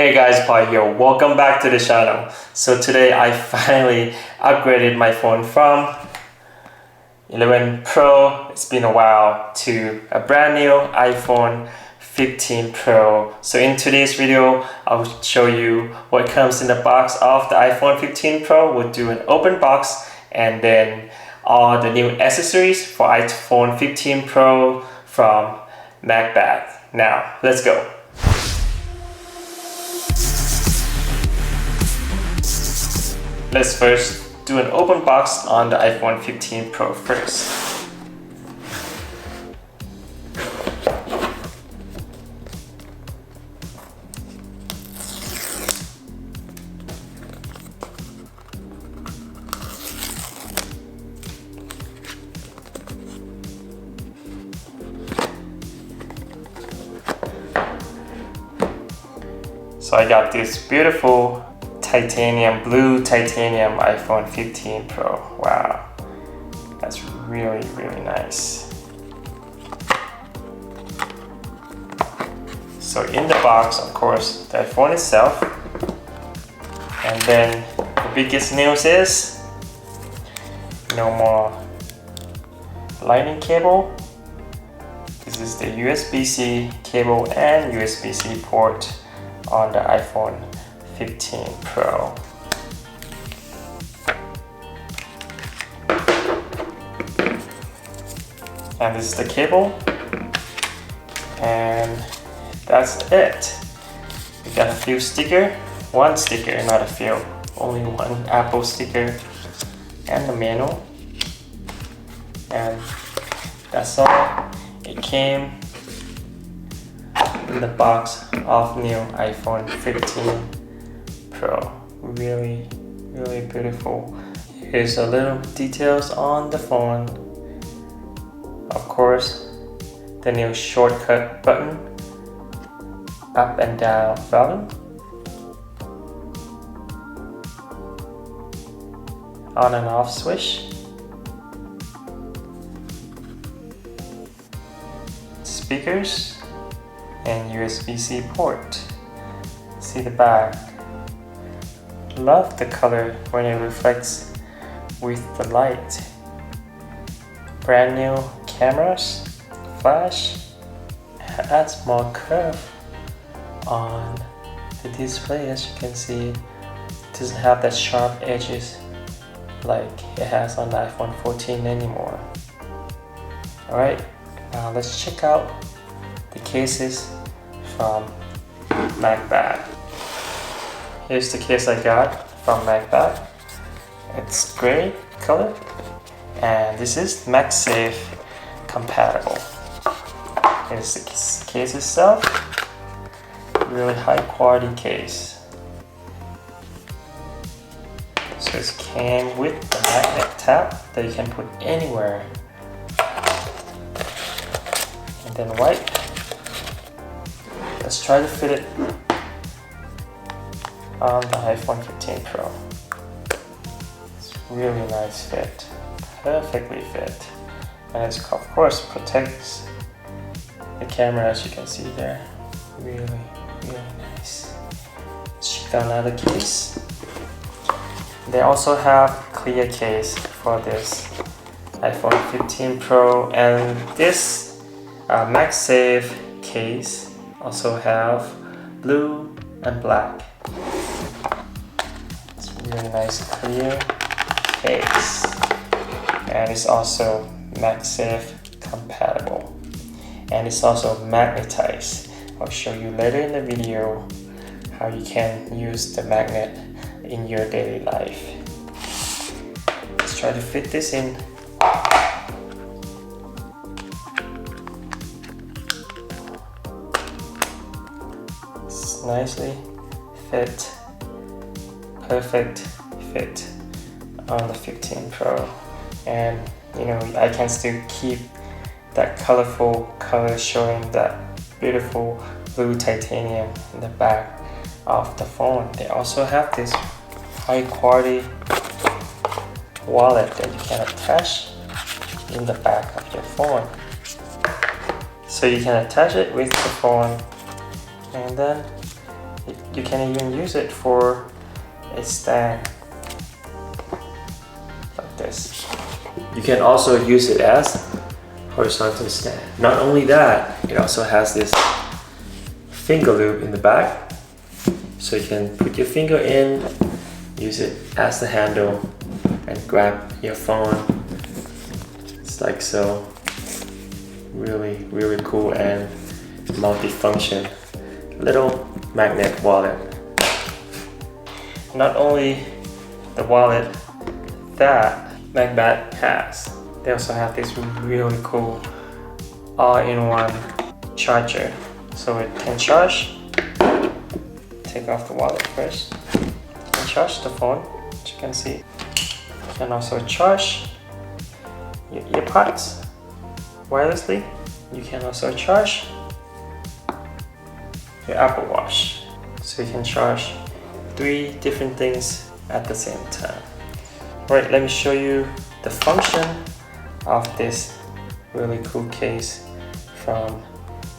Hey guys, Paul here. Welcome back to the channel. So today I finally upgraded my phone from 11 Pro, it's been a while, to a brand new iPhone 15 Pro. So in today's video, I'll show you what comes in the box of the iPhone 15 Pro. We'll do an open box and then all the new accessories for iPhone 15 Pro from Macback. Now, let's go. Let's first do an open box on the iPhone 15 Pro first. So I got this beautiful blue titanium iPhone 15 Pro. Wow, that's really nice. So in the box, of course, the iPhone itself, and then the biggest news is no more lightning cable. This is the USB-C cable and USB-C port on the iPhone 15 Pro. And this is the cable, and that's it. We got a few stickers, one sticker, not a few, only one Apple sticker, and the manual, and that's all. It came in the box of new iPhone 15 Pro. Really beautiful. Here's a little details on the phone. Of course, the new shortcut button, up and down volume, on and off switch, speakers, and USB-C port. See the back. Love the color when it reflects with the light. Brand new cameras, flash, adds more curve on the display. As you can see, it doesn't have that sharp edges like it has on the iPhone 14 anymore. Alright, now let's check out the cases from Macback. Here's the case I got from Macback. It's gray color, and this is MagSafe compatible. Here's the case itself. Really high quality case. So it came with the magnet tab that you can put anywhere. And then white. Let's try to fit it on the iPhone 15 Pro. It's really nice fit, perfectly fit, and it's of course protects the camera, as you can see there. Really nice. Let's check out another case. They also have clear case for this iPhone 15 Pro, and this MagSafe case also have blue and black. It's really nice clear case, and it's also MagSafe compatible, and it's also magnetized. I'll show you later in the video how you can use the magnet in your daily life. Let's try to fit this in. It's nicely fit, perfect fit on the 15 Pro, and you know, I can still keep that colorful color showing that beautiful blue titanium in the back of the phone. They also have this high quality wallet that you can attach in the back of your phone. So you can attach it with the phone, and then it you can even use it for a stand like this. You can also use it as horizontal stand. Not only that, it also has this finger loop in the back, so you can put your finger in, use it as the handle, and grab your phone. It's like so. Really cool and multifunction little magnet wallet. Not only the wallet that Macback has, they also have this really cool all-in-one charger, so it can charge. Take off the wallet first. You can charge the phone, as you can see. You can also charge your earpods wirelessly. You can also charge your Apple Watch, so you can charge 3 different things at the same time. Alright, let me show you the function of this really cool case from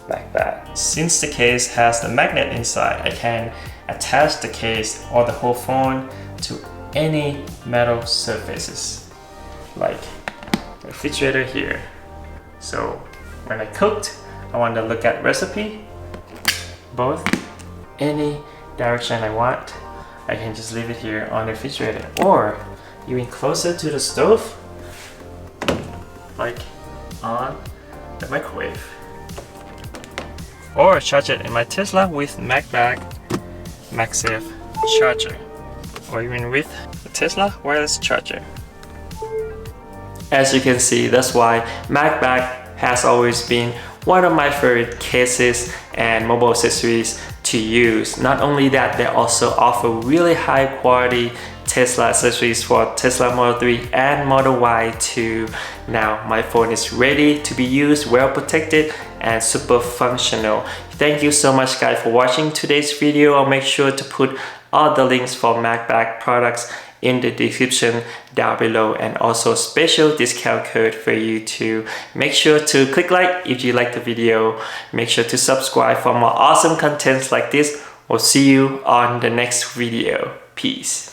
Macback. Since the case has the magnet inside, I can attach the case or the whole phone to any metal surfaces, like the refrigerator here. So when I cooked, I want to look at recipe, both any direction I want, I can just leave it here on the refrigerator, or even closer to the stove, like on the microwave, or charge it in my Tesla with Macback MagSafe charger, or even with the Tesla wireless charger. As you can see, that's why Macback has always been one of my favorite cases and mobile accessories to use. Not only that, they also offer really high quality Tesla accessories for Tesla Model 3 and Model Y too. Now my phone is ready to be used, well protected and super functional. Thank you so much guys for watching today's video. I'll make sure to put all the links for Macback products in the description down below, and also special discount code for you to make sure to click like if you like the video. Make sure to subscribe for more awesome contents like this. We'll see you on the next video. Peace.